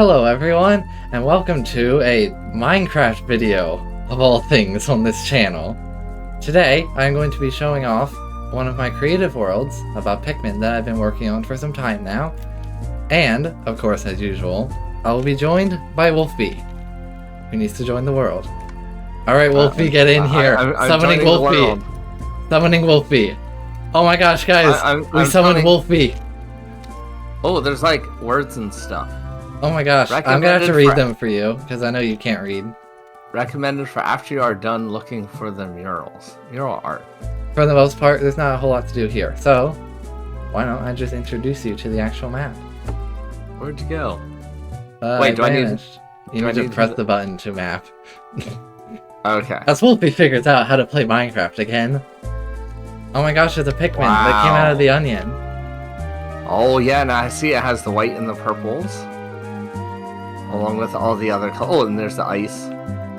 Hello everyone, and welcome to a Minecraft video, of all things, on this channel. Today, I'm going to be showing off one of my creative worlds about Pikmin that I've been working on for some time now. And, of course, as usual, I will be joined by Wolfie, who needs to join the world. Alright, Wolfie, get in here. I'm Summoning Wolfie. Summoning Wolfie. Oh my gosh, guys, we summoned Wolfie. Oh, there's like words and stuff. Oh my gosh, I'm gonna have to read them for you, because I know you can't read. Recommended for after you are done looking for the murals. Mural art. For the most part, there's not a whole lot to do here, so why don't I just introduce you to the actual map? Where'd you go? Wait, do I need to press the button to map. Okay. As Wolfie figures out how to play Minecraft again. Oh my gosh, there's a Pikmin that came out of the onion. Oh yeah, now I see it has the white and the purples. Along with all the other colors. Oh, and there's the ice.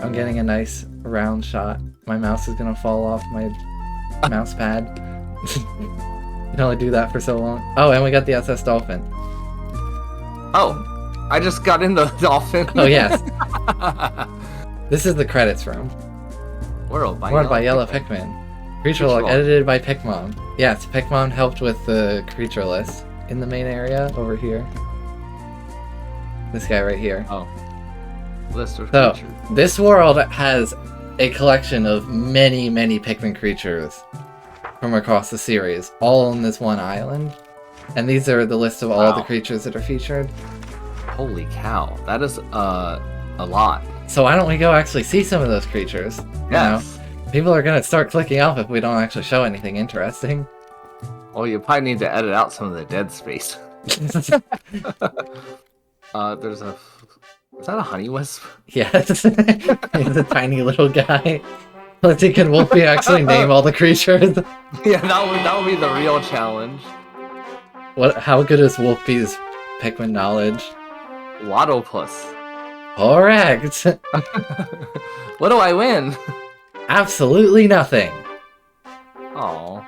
I'm getting a nice round shot. My mouse is gonna fall off my mouse pad. You can only do that for so long. Oh, and we got the SS Dolphin. Oh, I just got in the dolphin. Oh yes. This is the credits room. World by Yellow Pikmin. Creature log edited by Pikmin. Yes, Pikmin helped with the creature list in the main area over here. This guy right here. Oh. List of so, creatures. This world has a collection of many, many Pikmin creatures from across the series, all on this one island. And these are the list of all the creatures that are featured. Holy cow, that is a lot. So why don't we go actually see some of those creatures? Yes. You know, people are gonna start clicking off if we don't actually show anything interesting. Well, you probably need to edit out some of the dead space. There's a... Is that a honey wisp? Yes. He's a tiny little guy. Let's see, can Wolfie actually name all the creatures? Yeah, that would be the real challenge. How good is Wolfie's Pikmin knowledge? Wattlepuss. Correct! What do I win? Absolutely nothing. Oh.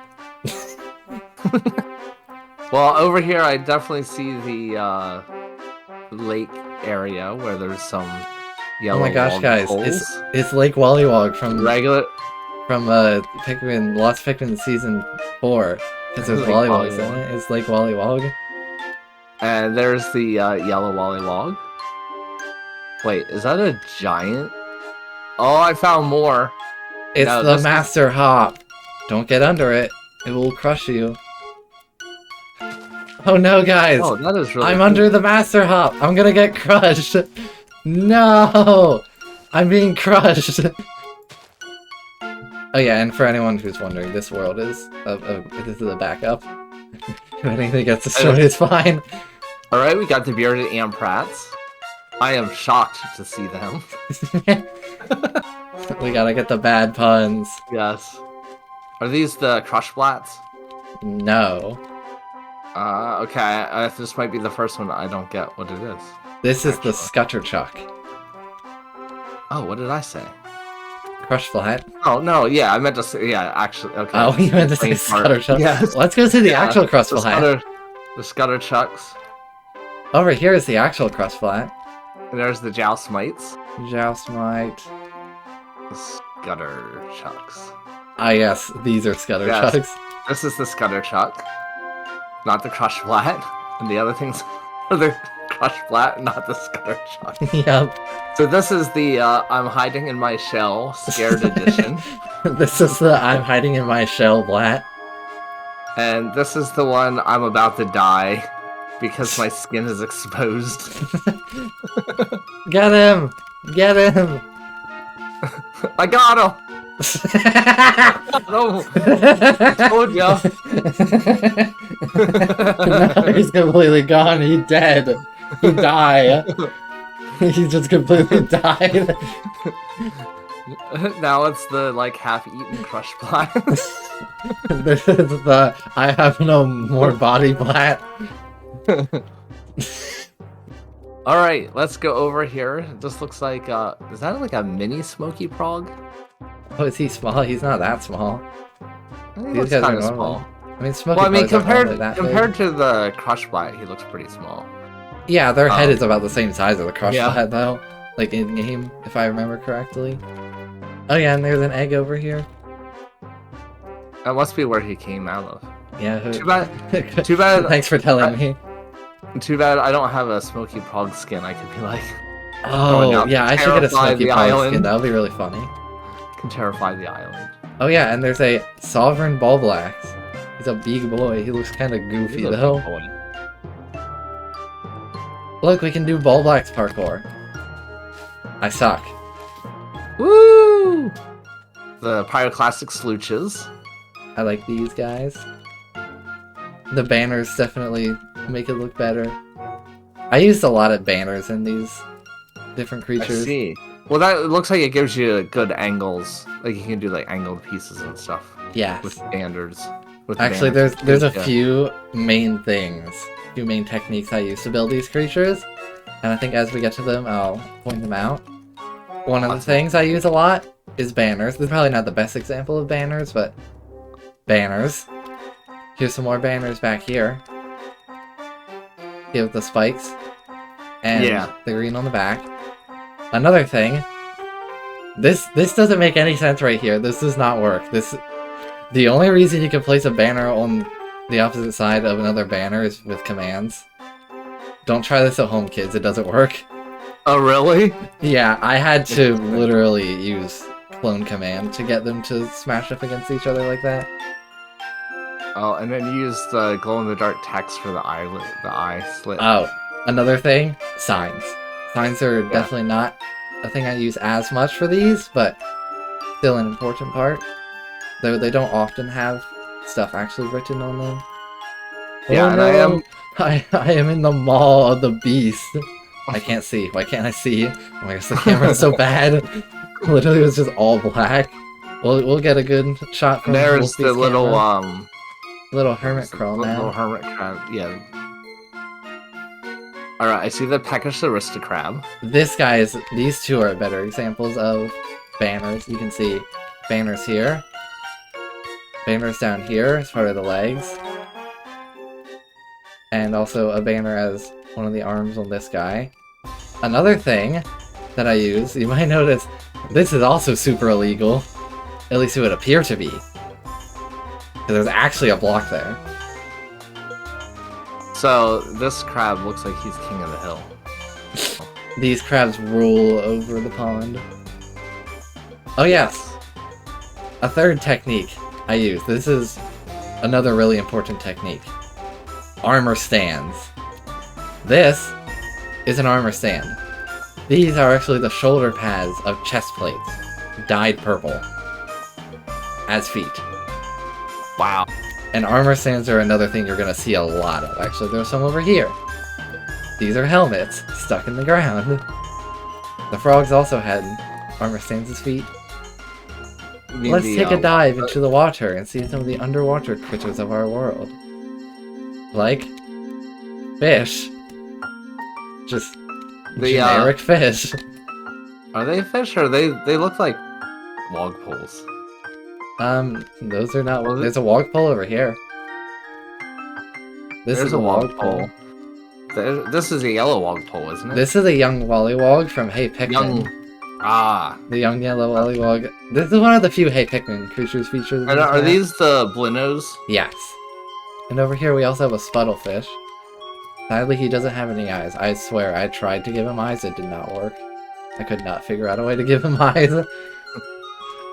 Well, over here I definitely see the lake area where there's some yellow. Oh my gosh, guys! holes. It's Lake Wollywog from Pikmin Lost Pikmin Season 4 because there's Wollywogs in it. It's Lake Wollywog. And there's the yellow Wollywog. Wait, is that a giant? Oh, I found more. It's the Master Hop. Don't get under it. It will crush you. Oh no, guys! Oh, that is really I'm cool. under the Master Hop. I'm gonna get crushed. No! I'm being crushed. Oh yeah, and for anyone who's wondering, this world is this is a backup. If anything gets destroyed, it's fine. Alright, we got the bearded Amprats. I am shocked to see them. We gotta get the bad puns. Yes. Are these the Crushblats? No. Okay, this might be the first one I don't get what it is. This is the Scutterchuck. Oh, what did I say? Crushflat. Oh, no, yeah, I meant to say, yeah, actually, okay. Oh, you meant to say Scutterchuck? Yes. Let's go see the actual Crushflat. The Scutterchucks. Over here is the actual Crushflat. And there's the Joustmites. Joustmite. The Scutterchucks. Ah yes, these are Scutterchucks. Yes. This is the Scutterchuck. Not the Crushflat. And the other things are the Crushflat, not the Scutterchuck. Yep. So this is the I'm hiding in my shell scared edition. This is the I'm hiding in my shell blat. And this is the one I'm about to die because my skin is exposed. Get him! Get him! I got him! No! I told ya! No, he's completely gone. He dead. He died. He just completely died. Now it's the, like, half-eaten Crushblat. This is the I have no more body blat. Alright, let's go over here. This looks like, is that like a mini Smoky Prog? Oh, is he small? He's not that small. I think These looks guys kind are of normal. small. I mean, Smoky Well, I mean, Progs aren't really that big. compared to the Crushblat, he looks pretty small. Yeah, their head is about the same size as the crush Yeah. head, though. Like in game, if I remember correctly. Oh yeah, and there's an egg over here. That must be where he came out of. Yeah. Too bad. Too bad. Thanks for telling me. Too bad I don't have a smoky prog skin. I could be like, oh yeah, I should get a smoky pog island. skin. That would be really funny. Can terrify the island. Oh yeah, and there's a sovereign Bulblax. He's a big boy. He looks kind of goofy He's a though. big boy. Look, we can do Bulblax parkour. I suck. Woo! The Pyroclastic Slooches. I like these guys. The banners definitely make it look better. I used a lot of banners in these different creatures. I see. Well, that looks like it gives you good angles. Like you can do like angled pieces and stuff. Yes. With standards. Actually, there's a few main things, few main techniques I use to build these creatures, and I think as we get to them, I'll point them out. One of the things I use a lot is banners. This is probably not the best example of banners, but banners. Here's some more banners back here. Here with the spikes and the green on the back. Another thing. This doesn't make any sense right here. This does not work. The only reason you can place a banner on the opposite side of another banner is with commands. Don't try this at home, kids. It doesn't work. Oh, really? Yeah, I had to literally use clone command to get them to smash up against each other like that. Oh, and then use the glow-in-the-dark text for the eye slit. Oh, another thing, signs. Signs are definitely not a thing I use as much for these, but still an important part. Though they don't often have stuff actually written on them. Yeah, oh, and no. I am in the maw of the beast. I can't see. Why can't I see? Oh my gosh, the camera's so bad. Literally, it was just all black. We'll get a good shot from there's the little camera. Little hermit crawl now. Little hermit crab, yeah. Alright, I see the peckish aristocrab. These two are better examples of banners. You can see banners here. Banners down here as part of the legs. And also a banner as one of the arms on this guy. Another thing that I use, you might notice, this is also super illegal. At least it would appear to be. Because there's actually a block there. So, this crab looks like he's king of the hill. These crabs rule over the pond. Oh yes! A third technique I use. This is another really important technique. Armor stands. This is an armor stand. These are actually the shoulder pads of chest plates, dyed purple, as feet. Wow. And armor stands are another thing you're gonna see a lot of. Actually, there's some over here. These are helmets stuck in the ground. The frogs also had armor stands as feet. Let's take a dive into the water and see some of the underwater critters of our world. Like fish. Just generic fish. Are they fish or they look like log poles? Those are not. There's a wog pole over here. This is a wog pole. This is a yellow wog pole, isn't it? This is a young Wollywog from Hey Pikmin. The young yellow Wollywog. This is one of the few Hey Pikmin creatures featured. Are these the Blinos? Yes. And over here we also have a Spuddlefish. Sadly, he doesn't have any eyes. I swear, I tried to give him eyes, it did not work. I could not figure out a way to give him eyes.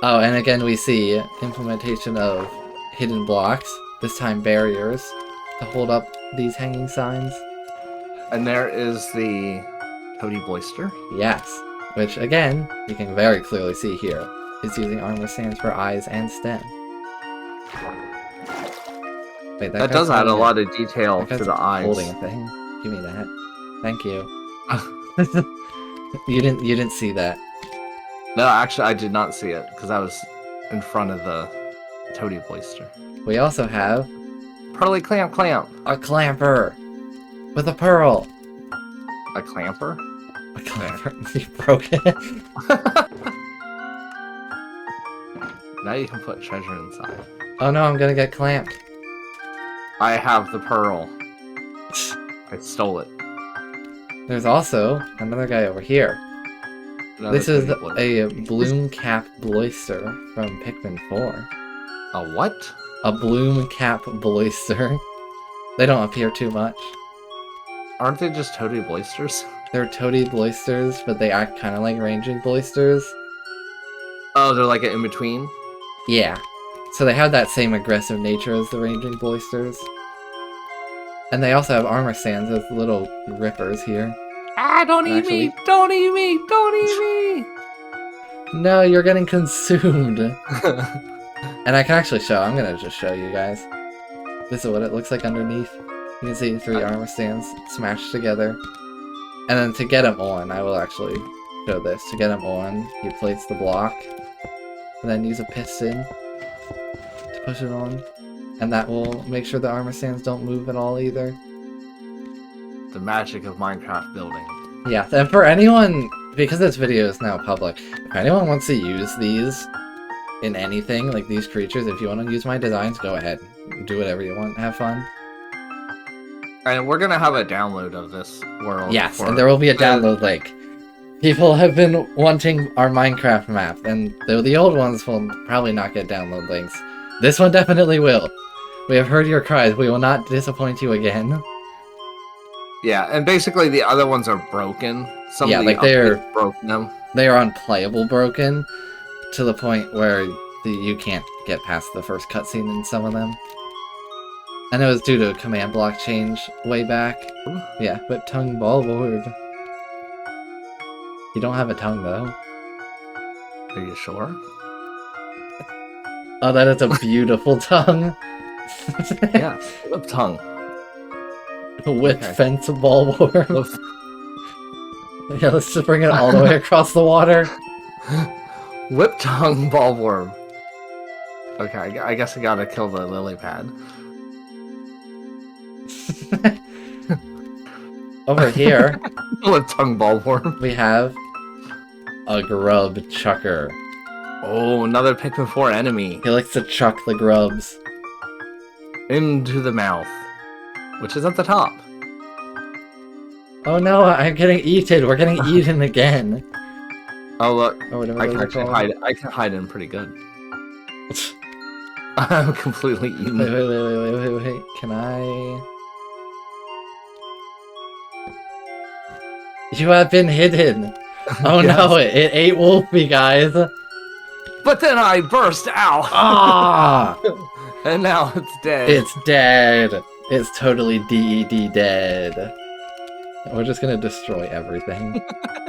Oh, and again we see implementation of hidden blocks, this time barriers, to hold up these hanging signs. And there is the Toady Boister. Yes, which again, you can very clearly see here, is using armor stands for eyes and stem. Wait, that does add a lot of detail to the eyes. Holding a thing. Give me that. Thank you. You didn't see that. No, actually, I did not see it because I was in front of the Toady Boister. We also have Pearly Clamp. A clamper with a pearl. A clamper? A clamper. You broke it. Now you can put treasure inside. Oh no, I'm gonna get clamped. I have the pearl. I stole it. There's also another guy over here. Another This is Toady a bloom cap bloister from Pikmin 4. A what? A bloom cap bloister. They don't appear too much. Aren't they just Toady Bloisters? They're toady bloisters, but they act kind of like ranging bloisters. Oh, they're like an in-between? Yeah. So they have that same aggressive nature as the ranging bloisters. And they also have armor stands as little rippers here. Ah, don't eat Actually- me! Don't eat me! Don't eat No, you're getting consumed. me! And I can actually show. I'm gonna just show you guys. This is what it looks like underneath. You can see 3 armor stands smashed together. And then to get them on, I will actually show this. To get them on, you place the block, and then use a piston to push it on. And that will make sure the armor stands don't move at all either. The magic of Minecraft building. Yeah, and for anyone, because this video is now public, if anyone wants to use these in anything, like these creatures, if you want to use my designs, go ahead. Do whatever you want, have fun. And we're gonna have a download of this world. Yes, and there will be a download link. People have been wanting our Minecraft map, and though the old ones will probably not get download links, this one definitely will. We have heard your cries, we will not disappoint you again. Yeah, and basically the other ones are broken. Some Yeah, of the like they're- updates broke them. They are unplayable broken, to the point where you can't get past the first cutscene in some of them. And it was due to a command block change way back. Yeah, but tongue Bulborb. You don't have a tongue, though. Are you sure? Oh, that is a beautiful tongue. Yeah, whip tongue. Whip Okay. fence Bulborb. Whip- Yeah, let's just bring it all the way across the water. Whip tongue Bulborb. Okay, I guess I gotta kill the lily pad. Over here, Whip tongue Bulborb. we have a grub chucker. Oh, another Pikmin 4 enemy. He likes to chuck the grubs. Into the mouth. Which is at the top. Oh no, I'm getting eaten. We're getting eaten again. Oh look, Or whatever I those can are actually called. hide. I can hide in pretty good. I'm completely eaten. Wait. Can I... You have been hidden. Oh no, it ate Wolfie, guys. But then I burst out. Ah! And now it's dead. It's dead. It's totally DED dead. We're just gonna destroy everything.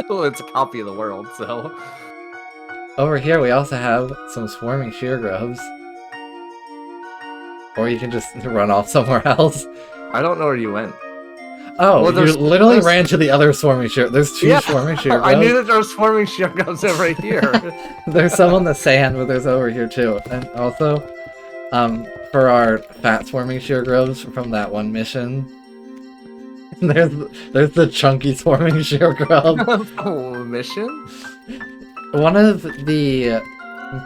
Well, it's a copy of the world, so. Over here we also have some swarming shear grubs. Or you can just run off somewhere else. I don't know where you went. Oh, Well, you literally there's- ran to the other swarming shear. There's 2 Yeah, swarming shear grubs. I knew that there was swarming shotguns over here. There's some on the sand, but there's over here too. And also, for our fat swarming shear grubs from that one mission, there's the chunky swarming shear grub. Oh, mission? One of the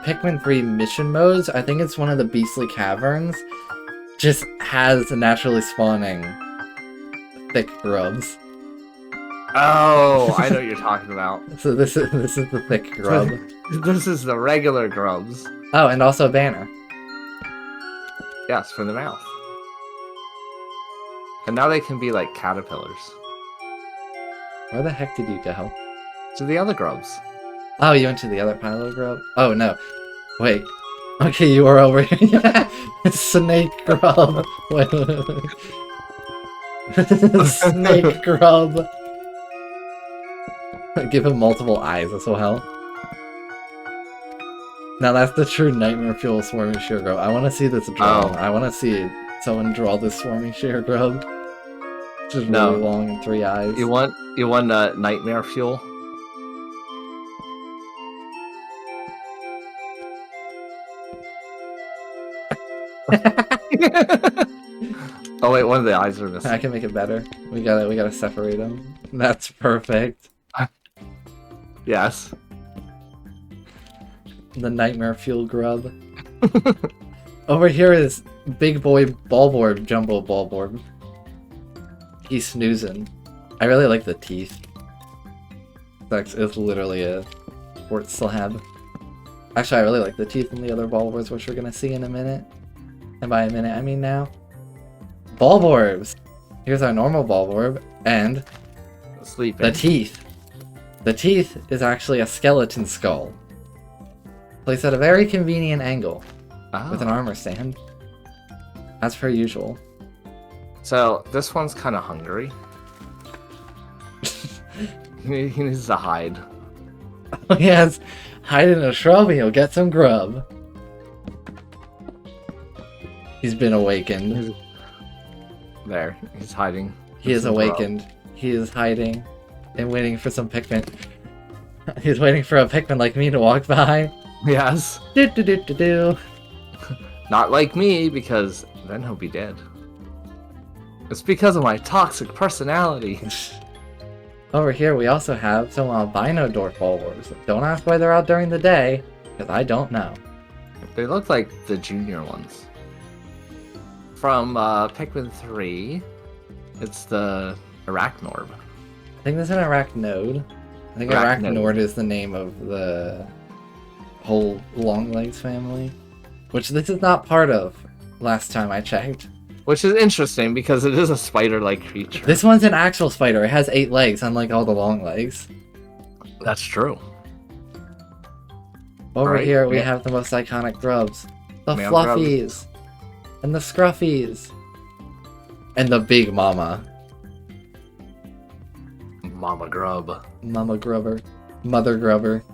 Pikmin 3 mission modes, I think it's one of the Beastly Caverns, just has naturally spawning thick grubs. Oh, I know what you're talking about. So this is the thick grub. This is the regular grubs. Oh, and also a banner. Yes, for the mouth. And now they can be like caterpillars. Where the heck did you go? To the other grubs. Oh, you went to the other pile of grub? Oh, no. Wait. Okay, you were over here. Yeah, snake grub. Wait. Snake grub. Give him multiple eyes as well. Now that's the true nightmare fuel swarming shear grub. I want to see this drawn. Oh. I want to see someone draw this swarming shear grub. Just No. really long and 3 eyes. You want nightmare fuel? Oh wait, one of the eyes are missing. I can make it better. We gotta separate them. That's perfect. Yes. The nightmare fuel grub. Over here is big boy Bulborb, Jumbo Bulborb. He's snoozing. I really like the teeth. It's literally a quartz slab. Actually, I really like the teeth in the other Bulborbs, which we're gonna see in a minute. And by a minute, I mean now. Bulborbs! Here's our normal Bulborb, and Sleeping. the teeth. The teeth is actually a skeleton skull. Placed at a very convenient angle, with an armor stand. As per usual. So, this one's kind of hungry. He needs to hide. Yes, hide in a shrub and you'll get some grub. He's been awakened. There, he's hiding. He is awakened. He is hiding and waiting for some Pikmin. He's waiting for a Pikmin like me to walk by. Yes. Do do do do do. Not like me, because then he'll be dead. It's because of my toxic personality. Over here we also have some albino dwarf Bulborbs. Don't ask why they're out during the day, because I don't know. They look like the junior ones. From Pikmin 3, it's the Arachnorb. I think this is an Arachnode. I think Arachnord is the name of the whole Longlegs family. Which this is not part of, last time I checked. Which is interesting, because it is a spider-like creature. This one's an actual spider. It has 8 legs, unlike all the long legs. That's true. Over here, we have the most iconic grubs. The Fluffies. And the Scruffies. And the Big Mama. Mama Grub. Mama Grubber. Mother Grubber.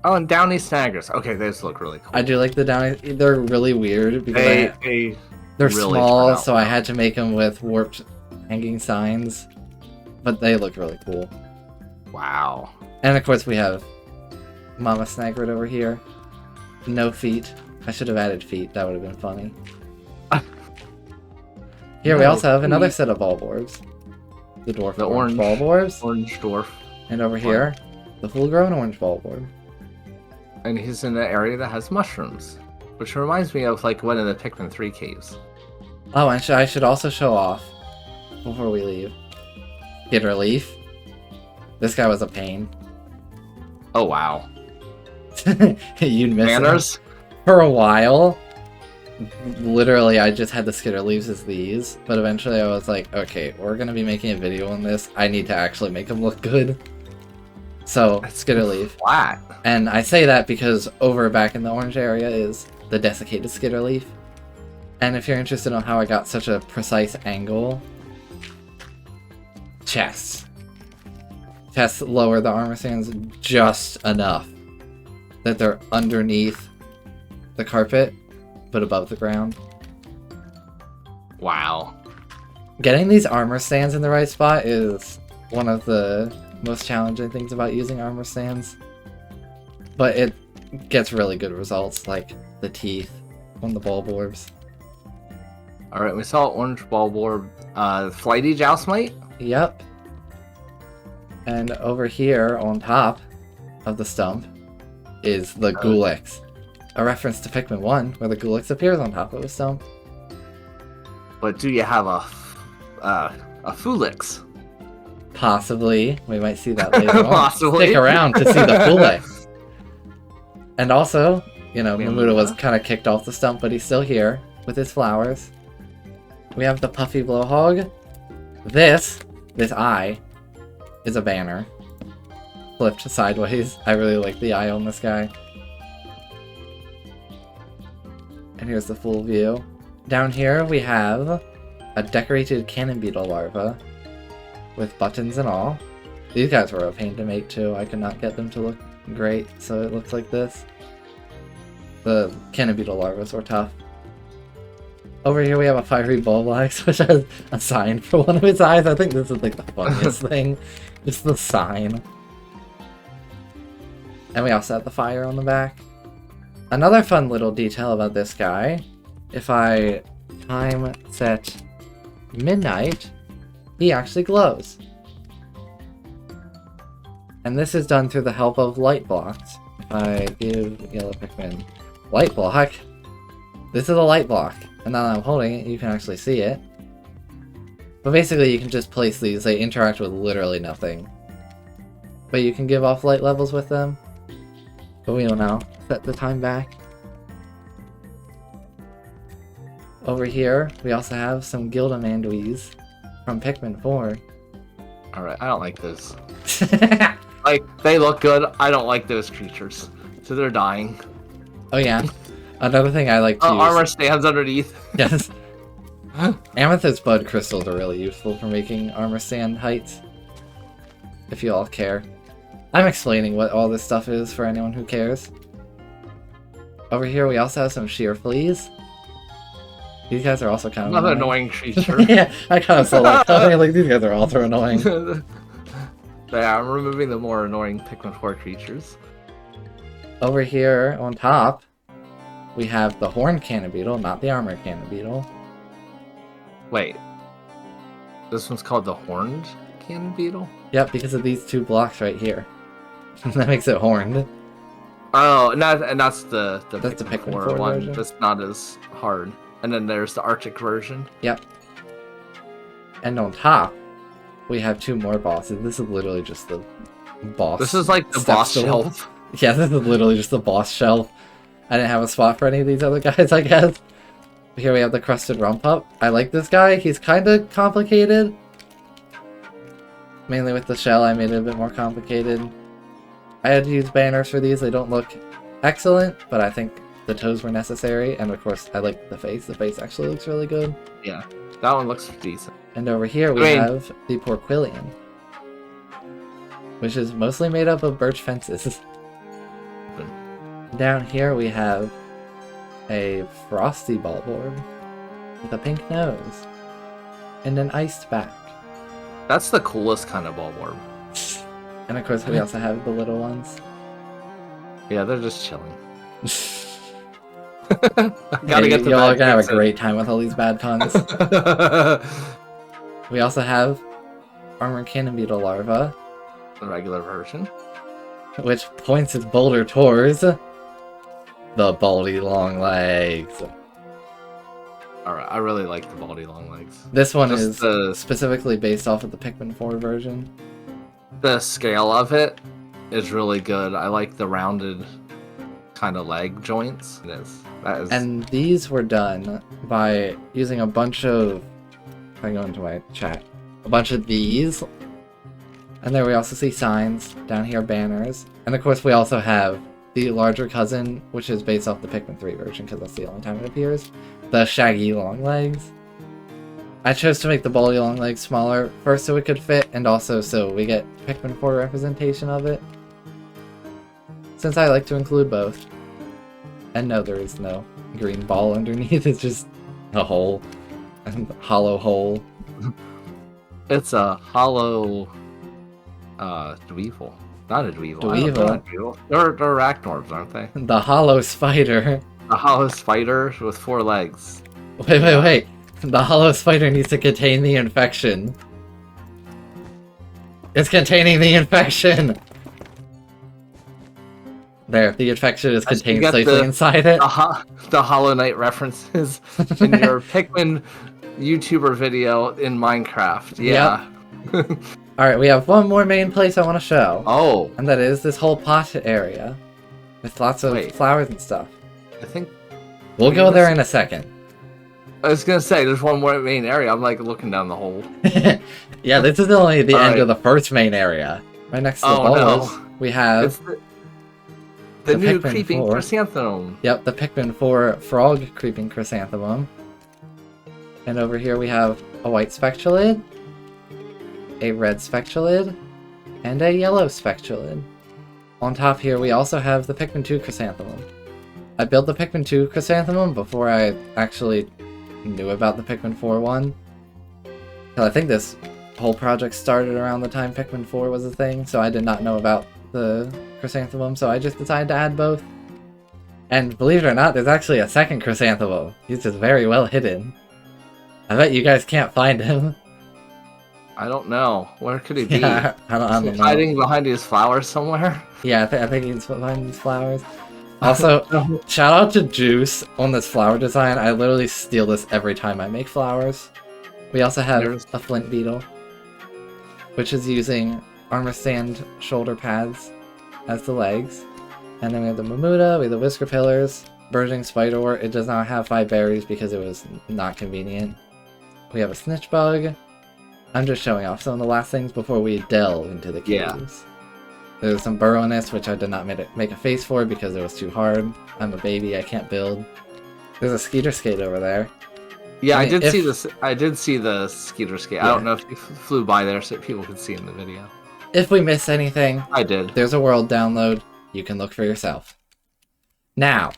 Oh, and Downy Snaggers. Okay, those look really cool. I do like the Downy. They're really weird because they're really small, so I had to make them with warped hanging signs. But they look really cool. Wow. And of course we have Mama Snagrid over here. No feet. I should have added feet. That would have been funny. Here we also have another set of Bulborbs. The dwarf orange Bulborbs. Orange dwarf. And over here, the full-grown orange Bulborb. And he's in an area that has mushrooms. Which reminds me of like one of the Pikmin 3 caves. Oh, and I should also show off, before we leave, Skitterleaf. This guy was a pain. Oh wow. You'd miss Manners? him. For a while, literally I just had the Skitterleaves as these, but eventually I was like, okay, we're gonna be making a video on this, I need to actually make them look good. So, Skitterleaf. Flat. And I say that because over back in the orange area is the desiccated Skitterleaf. And if you're interested in how I got such a precise angle, chests. Chests lower the armor stands just enough that they're underneath the carpet, but above the ground. Wow. Getting these armor stands in the right spot is one of the most challenging things about using armor stands. But it gets really good results, like the teeth on the Bulborbs. Alright, we saw Orange Bulborb. Flighty Joustmite? Yep. And over here on top of the stump is the Gulix. A reference to Pikmin 1, where the Gulix appears on top of a stump. But do you have a Fulix? Possibly. We might see that later on. Possibly. Stick around to see the Gulix. And also, you know, Mamuda was kind of kicked off the stump, but he's still here with his flowers. We have the Puffy Blowhog. This eye is a banner. Flipped sideways. I really like the eye on this guy. And here's the full view. Down here we have a decorated cannon beetle larva with buttons and all. These guys were a pain to make too. I could not get them to look great, so it looks like this. The cannon beetle larvas were tough. Over here we have a fiery Bulblax, which has a sign for one of its eyes. I think this is like the funniest thing. Just the sign. And we also have the fire on the back. Another fun little detail about this guy, if I time set midnight, he actually glows. And this is done through the help of light blocks. If I give Yellow Pikmin light block, this is a light block. And now that I'm holding it, you can actually see it. But basically, you can just place these. They interact with literally nothing. But you can give off light levels with them. But we don't know. Set the time back. Over here, we also have some Gildamanduis from Pikmin 4. Alright, I don't like those. Like, they look good. I don't like those creatures. So they're dying. Oh yeah. Another thing I like to use... armor stands underneath. Yes. Amethyst Bud crystals are really useful for making armor stand heights. If you all care. I'm explaining what all this stuff is for anyone who cares. Over here we also have some sheer fleas. These guys are also kind of another annoying creature. Yeah, I kind of saw that. Like, these guys are also annoying. Yeah, I'm removing the more annoying Pikmin 4 creatures. Over here on top, we have the horned cannon beetle, not the armored cannon beetle. Wait. This one's called the horned cannon beetle? Yep, because of these two blocks right here. That makes it horned. Oh, and that's the Pikmin 4 one. version. That's not as hard. And then there's the Arctic version. Yep. And on top, we have two more bosses. This is literally just the boss. This is like the boss shelf. Yeah, this is literally just the boss shelf. I didn't have a spot for any of these other guys, I guess. Here we have the Crusted Rumpup. I like this guy. He's kind of complicated. Mainly with the shell, I made it a bit more complicated. I had to use banners for these. They don't look excellent, but I think the toes were necessary. And of course, I like the face. The face actually looks really good. Yeah, that one looks decent. And over here we have the Porquillian, which is mostly made up of birch fences. Down here we have a frosty Bulborb with a pink nose and an iced back. That's the coolest kind of Bulborb. And of course we also have the little ones. Yeah, they're just chilling. Y'all are gonna have a great time with all these bad puns. We also have Armored Cannon Beetle larva. The regular version. Which points its boulder towards the baldy long legs. Alright, I really like the baldy long legs. This one is specifically based off of the Pikmin 4 version. The scale of it is really good. I like the rounded kind of leg joints. It is. That is. And these were done by using a bunch of... If I go into my chat. A bunch of these. And there we also see signs. Down here, banners. And of course we also have the larger cousin, which is based off the Pikmin 3 version, because that's the only time it appears. The shaggy long legs. I chose to make the baldy long legs smaller, first so it could fit, and also so we get Pikmin 4 representation of it. Since I like to include both. And no, there is no green ball underneath, it's just a hole. A hollow hole. It's a hollow... Dweevil. Not a Dweevil. Dweevil. They're arachnoids, aren't they? The hollow spider. A hollow spider with 4 legs. Wait. The hollow spider needs to contain the infection. It's containing the infection! There, the infection is contained safely inside it. The Hollow Knight references in your Pikmin YouTuber video in Minecraft. Yeah. Yep. Alright, we have one more main place I want to show. Oh. And that is this whole pot area. With lots of flowers and stuff. I think... We'll go there in a second. I was gonna say, there's one more main area. I'm like looking down the hole. Yeah, this is only the end of the first main area. Right next to the bolos, we have... The new creeping chrysanthemum. Yep, the Pikmin 4 frog creeping chrysanthemum. And over here we have a white Spectroled, a red Spectroled, and a yellow Spectroled. On top here we also have the Pikmin 2 chrysanthemum. I built the Pikmin 2 chrysanthemum before I actually knew about the Pikmin 4 one. I think this whole project started around the time Pikmin 4 was a thing, so I did not know about the chrysanthemum, so I just decided to add both. And believe it or not, there's actually a second chrysanthemum. He's just very well hidden. I bet you guys can't find him. I don't know. Where could he be? Yeah, I don't know. Hiding behind his flowers somewhere? Yeah, I think he's behind these flowers. Also, shout out to Juice on this flower design. I literally steal this every time I make flowers. We also have There's- a flint beetle, which is using armor stand shoulder pads as the legs. And then we have the Mamuda, we have the Whisker Pillars, Burgeoning Spider. It does not have 5 berries because it was not convenient. We have a Snitch Bug. I'm just showing off some of the last things before we delve into the caves. There's some Burrowness, which I did not make a face for because it was too hard. I'm a baby, I can't build. There's a Skeeter Skate over there. Yeah, I mean, did see this. I did see the Skeeter Skate. Yeah. I don't know if you flew by there so people could see in the video. If we miss anything, I did. there's a world download. You can look for yourself. Now,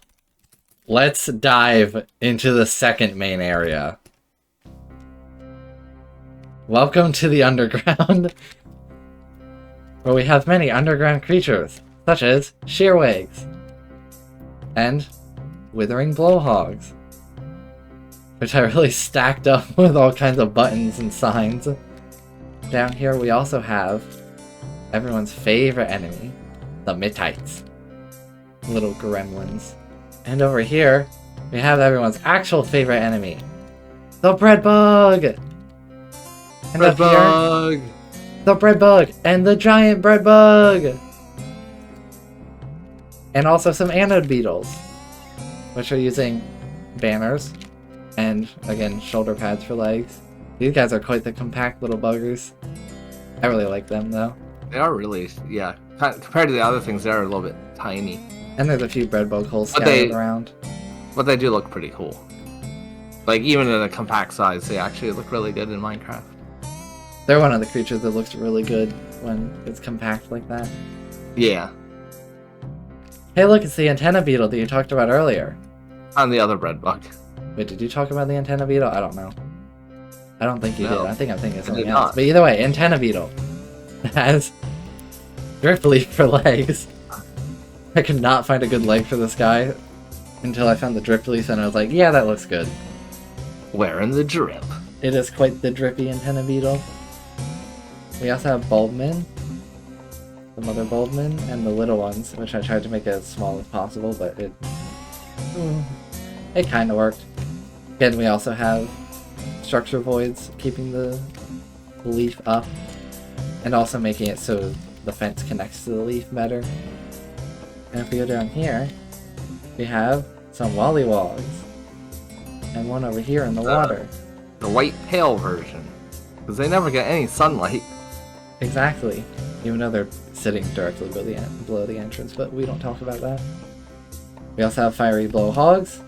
let's dive into the second main area. Welcome to the underground, where we have many underground creatures, such as shearwigs and withering blowhogs, which I really stacked up with all kinds of buttons and signs. Down here we also have everyone's favorite enemy, the Mittites, little gremlins. And over here, we have everyone's actual favorite enemy, the bread bug! And Bread up here, bug! the bread bug and the giant bread bug! And also some anode beetles, which are using banners and, again, shoulder pads for legs. These guys are quite the compact little buggers. I really like them, though. They are really, yeah. Compared to the other things, they're a little bit tiny. And there's a few bread bug holes But scattered around. But they do look pretty cool. Like, even in a compact size, they actually look really good in Minecraft. They're one of the creatures that looks really good when it's compact like that. Yeah. Hey look, it's the antenna beetle that you talked about earlier. And the other bread bug. Wait, did you talk about the antenna beetle? I don't know. I don't think you No, did. I think I'm thinking of I something did else. not. But either way, antenna beetle has drip leaf for legs. I could not find a good leg for this guy until I found the drip leaf and I was like, yeah, that looks good. Wearing the drip. It is quite the drippy antenna beetle. We also have Bulbmin, the mother Bulbmin, and the little ones, which I tried to make as small as possible, but it kind of worked. Again, we also have structure voids keeping the leaf up, and also making it so the fence connects to the leaf better. And if we go down here, we have some Wollywogs, and one over here in the water. The white pale version. Because they never get any sunlight. Exactly. Even though they're sitting directly below the entrance, but we don't talk about that. We also have fiery blowhogs.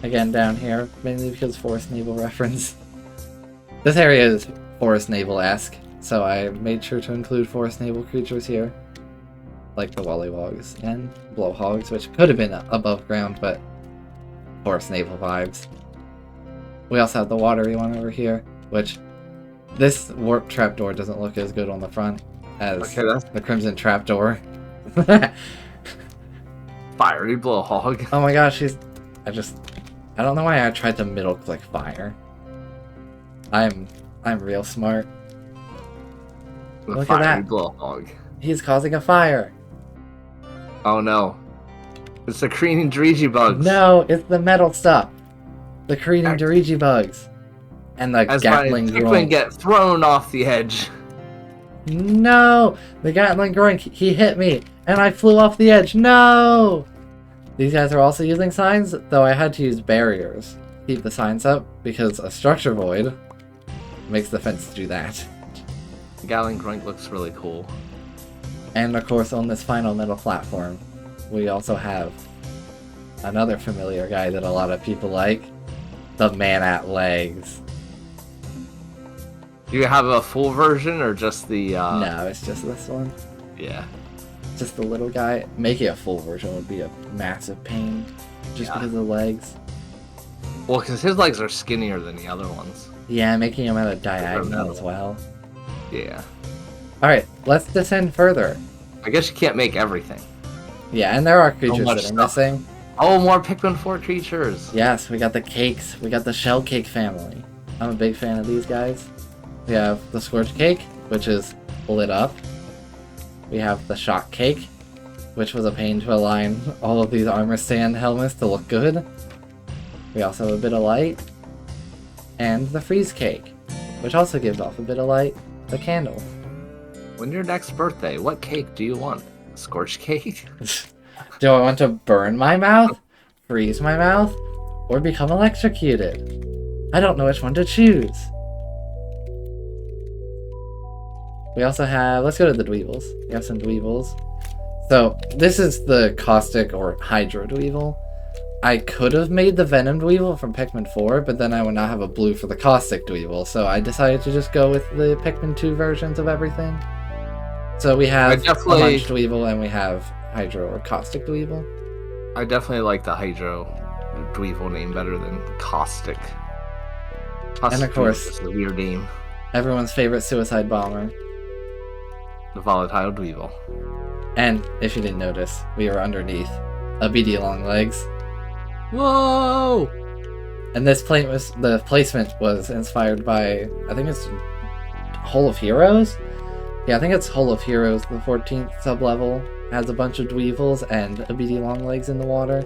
Again, down here, mainly because Forest Naval reference. This area is Forest Naval-esque, so I made sure to include Forest Naval creatures here. Like the Wollywogs and blowhogs, which could have been above ground, but Forest Naval vibes. We also have the watery one over here, which this warp trapdoor doesn't look as good on the front as the Crimson Trapdoor. Fiery blowhog. Oh my gosh, I don't know why I tried to middle click fire. I'm real smart. The Look at fiery that. blowhog. He's causing a fire. Oh no. It's the Kreening Dirigi bugs. No, it's the metal stuff. The Kreening Dirigi bugs. And the As Gatling my Pikmin Groin. get thrown off the edge. No! The Gatling Groin, he hit me, and I flew off the edge. No! These guys are also using signs, though I had to use barriers to keep the signs up, because a structure void makes the fence do that. Gatling Grunt looks really cool. And of course, on this final middle platform, we also have another familiar guy that a lot of people like, the Man at Legs. Do you have a full version or just the No, it's just this one. Yeah. Just the little guy. Making a full version would be a massive pain, just Yeah. because of the legs. Well, because his legs are skinnier than the other ones. Yeah, making him at a diagonal as well. Yeah. Alright, let's descend further. I guess you can't make everything. Yeah, and there are creatures much that are stuff. missing. Oh, more Pikmin 4 creatures. Yes, we got the cakes. We got the shell cake family. I'm a big fan of these guys. We have the scorch cake, which is lit up. We have the shock cake, which was a pain to align all of these armor stand helmets to look good. We also have a bit of light. And the freeze cake, which also gives off a bit of light, the candle. When your next birthday, what cake do you want? Scorch cake? Do I want to burn my mouth, freeze my mouth, or become electrocuted? I don't know which one to choose. We also have, let's go to the Dweevils. We have some Dweevils. So, this is the Caustic or Hydro Dweevil. I could have made the Venom Dweevil from Pikmin 4, but then I would not have a blue for the Caustic Dweevil, so I decided to just go with the Pikmin 2 versions of everything. So we have a Munch Dweevil and we have Hydro or Caustic Dweevil. I definitely like the Hydro Dweevil name better than Caustic. And of course, is a weird name. Everyone's favorite suicide bomber. The Volatile Dweevil. And, if you didn't notice, we were underneath a BD long legs. Whoa! And this the placement was inspired by, I think it's Hole of Heroes? Yeah, I think it's Hole of Heroes, the 14th sublevel. Has a bunch of Dweevils and a BD long legs in the water.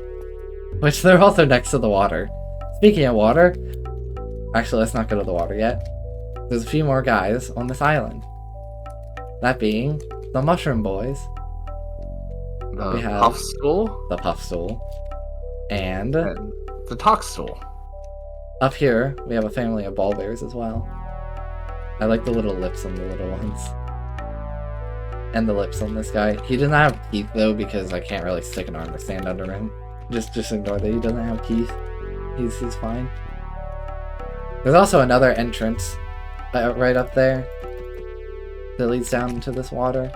Which they're also next to the water. Speaking of water, actually let's not go to the water yet. There's a few more guys on this island. That being the Mushroom Boys. The Puffstool? The Puffstool. And the Toxstool. Up here, we have a family of Bulbears as well. I like the little lips on the little ones. And the lips on this guy. He doesn't have teeth though, because I can't really stick an arm to stand under him. Just ignore that he doesn't have teeth. He's fine. There's also another entrance right up there that leads down into this water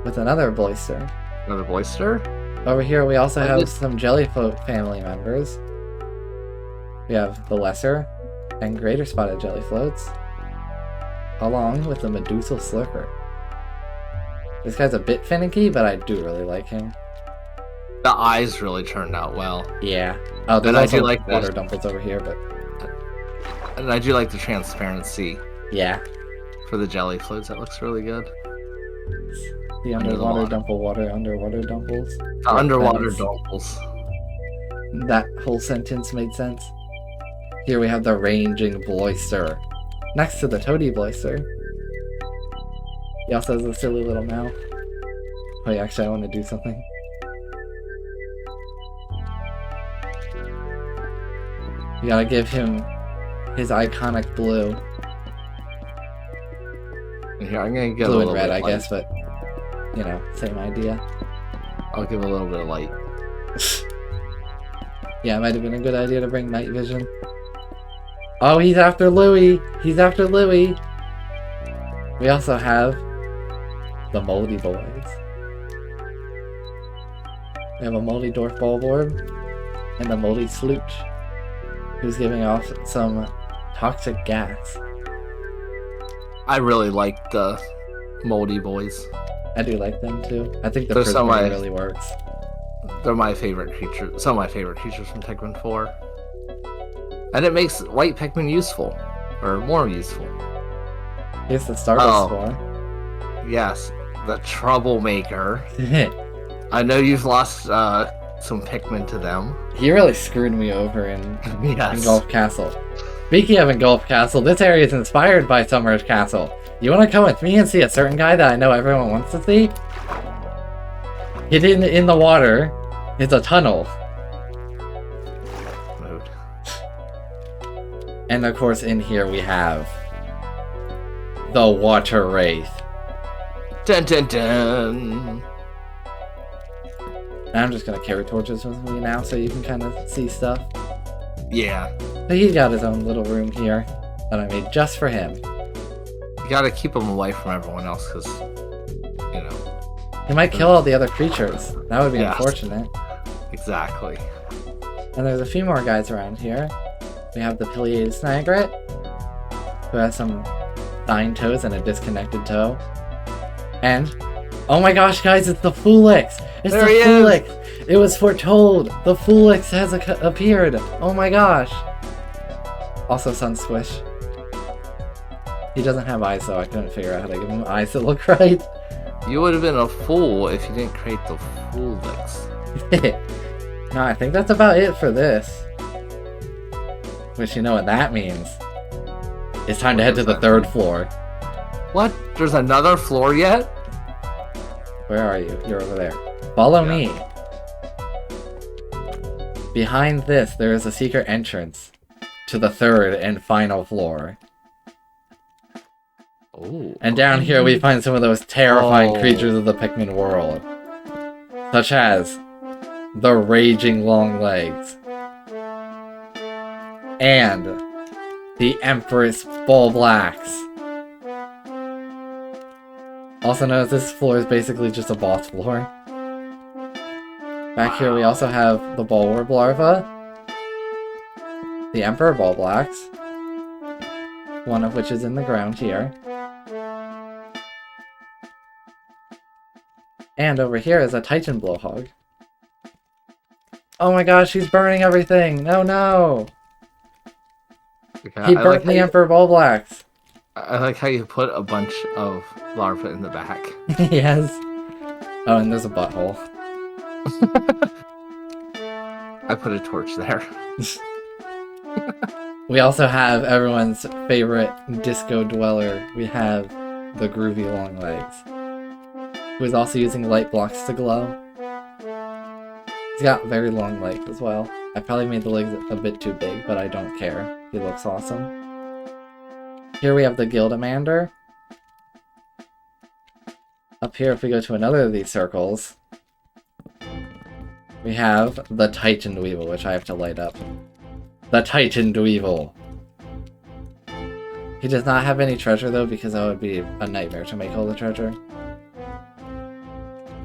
with another Boister. Another Boister? Over here we also have some Jellyfloat family members. We have the lesser and greater spotted Jellyfloats, along with the Medusal Slurper. This guy's a bit finicky, but I do really like him. The eyes really turned out well. Yeah. Oh, there's also like water dumples over here, but... And I do like the transparency. Yeah. For the Jellyfloats, that looks really good. The underwater underwater dumples. The underwater dumples. That whole sentence made sense. Here we have the Ranging Boister, next to the Toady Boister. He also has a silly little mouth. Wait, actually I want to do something. You gotta give him his iconic blue. Here, I'm gonna get blue a and little red, bit I light. guess, but you know, same idea. I'll give a little bit of light. Yeah, it might have been a good idea to bring night vision. Oh, he's after Louie! He's after Louie! We also have the Moldy Boys. We have a Moldy Dwarf Bulborb and a Moldy Slooch, who's giving off some toxic gas. I really like the Moldy Boys. I do like them too. I think the prism really works. They're my favorite creatures. Some of my favorite creatures from Pikmin 4. And it makes white Pikmin useful. Or more useful. Here's the Stardust Spore. Yes, the Troublemaker. I know you've lost some Pikmin to them. He really screwed me over in Yes. Golf Castle. Speaking of in Golf Castle, this area is inspired by Summer's Castle. You want to come with me and see a certain guy that I know everyone wants to see? Hidden in the water is a tunnel. Mood. And of course in here we have the Waterwraith. Dun dun dun! And I'm just gonna carry torches with me now so you can kind of see stuff. Yeah. So he's got his own little room here that I made just for him. You gotta keep him away from everyone else, because, you know. He might kill all the other creatures. That would be unfortunate. Exactly. And there's a few more guys around here. We have the Pileated Snagret, who has some 9 toes and a disconnected toe. And, oh my gosh guys, it's the Foolix! It's there the Foolix! It was foretold! The Foolix has appeared! Oh my gosh! Also Sunsquish. He doesn't have eyes, so I couldn't figure out how to give him eyes that look right. You would have been a fool if you didn't create the Foolix. No, I think that's about it for this. Which you know what that means. It's time to head to the 3rd floor. What? There's another floor yet? Where are you? You're over there. Follow me. Behind this, there is a secret entrance to the 3rd and final floor. Oh. And down here we find some of those terrifying creatures of the Pikmin world. Such as the Raging Longlegs. And the Empress Bulblacks. Also known as this floor is basically just a boss floor. Back here we also have the Bulborb larva, the Emperor Bulblacks, one of which is in the ground here. And over here is a Titan Blowhog. Oh my gosh, he's burning everything! No, no! He burnt the Emperor Bulblacks! I like how you put a bunch of larvae in the back. Yes. Oh, and there's a butthole. I put a torch there. We also have everyone's favorite disco dweller. We have the Groovy Longlegs, who is also using light blocks to glow. He's got very long legs as well. I probably made the legs a bit too big, but I don't care. He looks awesome. Here we have the Gildamander. Up here, if we go to another of these circles, we have the Titan Dweevil, which I have to light up. The Titan Dweevil! He does not have any treasure though, because that would be a nightmare to make all the treasure.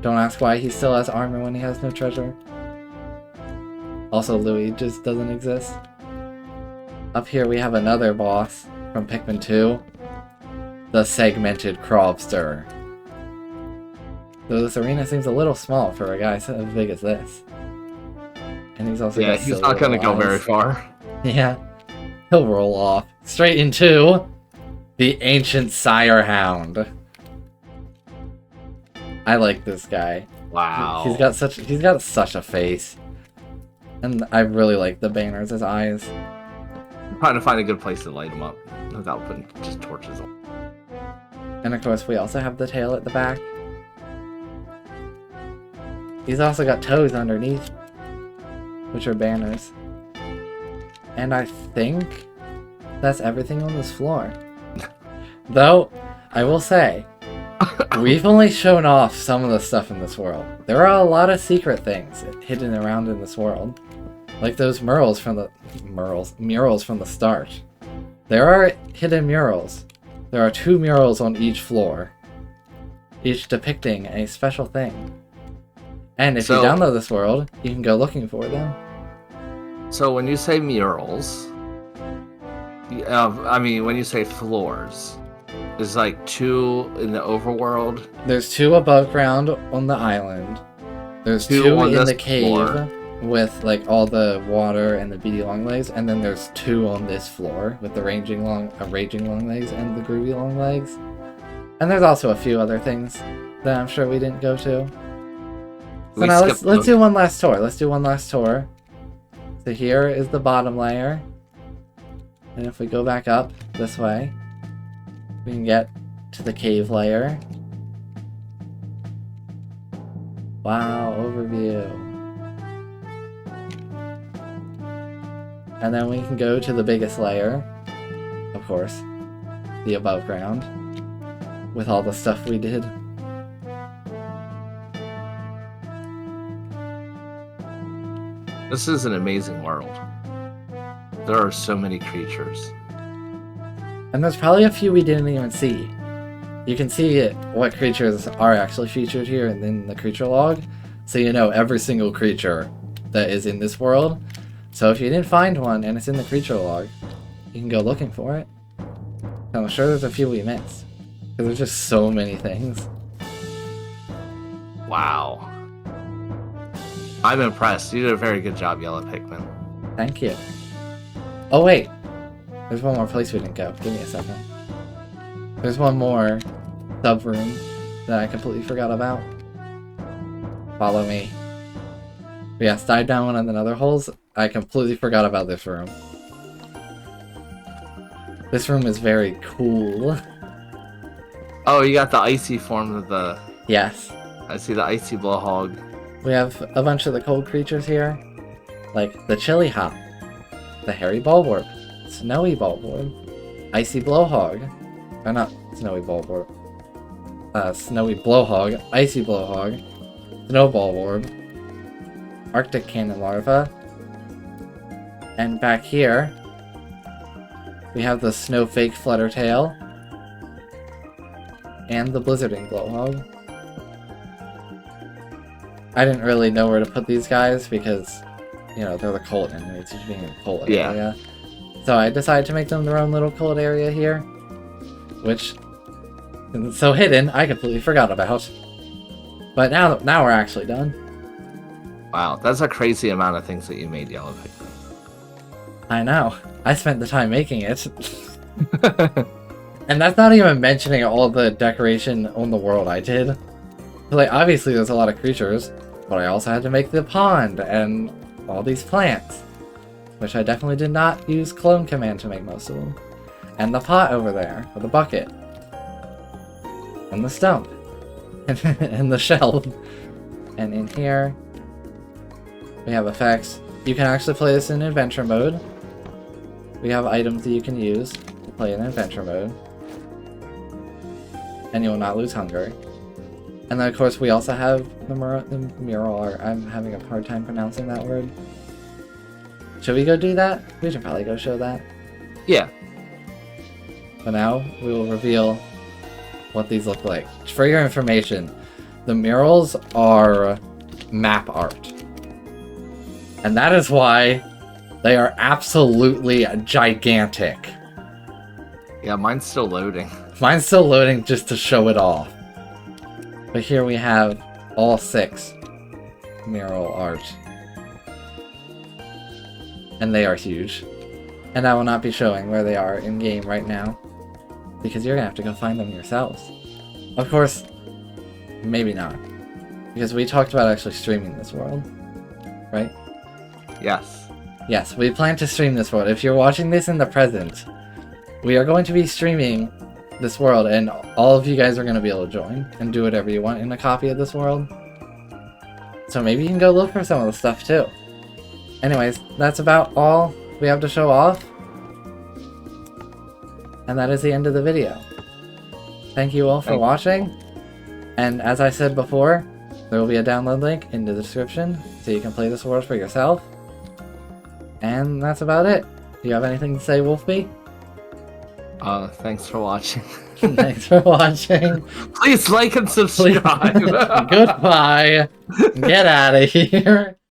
Don't ask why he still has armor when he has no treasure. Also, Louis just doesn't exist. Up here we have another boss from Pikmin 2. The Segmented Crobster. Though this arena seems a little small for a guy so big as this. And he's also got he's not gonna go very far. Yeah. He'll roll off. Straight into the Ancient Sire Hound. I like this guy. Wow. He's got such a face. And I really like the banners, his eyes. I'm trying to find a good place to light him up without putting just torches on. And of course we also have the tail at the back. He's also got toes underneath, which are banners. And I think that's everything on this floor. Though, I will say, we've only shown off some of the stuff in this world. There are a lot of secret things hidden around in this world. Like those murals from the start. There are hidden murals. There are 2 murals on each floor, each depicting a special thing. And if you download this world, you can go looking for them. So when you say murals, I mean, when you say floors, there's like 2 in the overworld. There's 2 above ground on the island. There's 2 in the cave with like all the water and the beady longlegs, and then there's 2 on this floor with the raging longlegs and the groovy longlegs. And there's also a few other things that I'm sure we didn't go to. So now let's do one last tour. Let's do one last tour. So here is the bottom layer. And if we go back up this way, we can get to the cave layer. Wow, overview. And then we can go to the biggest layer, of course, the above ground, with all the stuff we did. This is an amazing world. There are so many creatures. And there's probably a few we didn't even see. You can see what creatures are actually featured here and in the creature log, so you know every single creature that is in this world. So if you didn't find one and it's in the creature log, you can go looking for it. And I'm sure there's a few we missed, because there's just so many things. Wow. I'm impressed. You did a very good job, Yellow Pikmin. Thank you. Oh wait, there's one more place we didn't go. Give me a second. There's one more sub-room that I completely forgot about. Follow me. But yes, dive down one of the nether holes. I completely forgot about this room. This room is very cool. Oh, you got the icy form of the... Yes. I see the icy blowhog. We have a bunch of the cold creatures here. Like the chili hop, the hairy bulborb, snowy bulborb, icy blowhog. Or not snowy bulborb. Snowy blowhog, icy blowhog, snow bulborb, arctic cannon larva. And back here, we have the snow fake fluttertail and the blizzarding blowhog. I didn't really know where to put these guys because, you know, they're the cold enemies, usually being in the cold area. So I decided to make them their own little cold area here, which is so hidden I completely forgot about. But now we're actually done. Wow, that's a crazy amount of things that you made, Yellow Pikmin. I know. I spent the time making it. And that's not even mentioning all the decoration on the world I did. Like, obviously there's a lot of creatures, but I also had to make the pond and all these plants, which I definitely did not use clone command to make most of them. And the pot over there, or the bucket. And the stump. And the shell. And in here, we have effects. You can actually play this in adventure mode. We have items that you can use to play in adventure mode. And you will not lose hunger. And then of course we also have the mural art. I'm having a hard time pronouncing that word. Should we go do that? We should probably go show that. Yeah. But now we will reveal what these look like. For your information, the murals are map art. And that is why they are absolutely gigantic. Yeah, mine's still loading. Mine's still loading just to show it off. But here we have all 6 mural art. And they are huge. And I will not be showing where they are in-game right now, because you're gonna have to go find them yourselves. Of course, maybe not. Because we talked about actually streaming this world, right? Yes. Yes, we plan to stream this world. If you're watching this in the present, we are going to be streaming this world, and all of you guys are going to be able to join and do whatever you want in a copy of this world. So maybe you can go look for some of the stuff too. Anyways, that's about all we have to show off. And that is the end of the video. Thank you all for watching. And as I said before, there will be a download link in the description so you can play this world for yourself. And that's about it. Do you have anything to say, Wolfie? Thanks for watching. Thanks for watching. Please like and subscribe. Goodbye. Get out of here.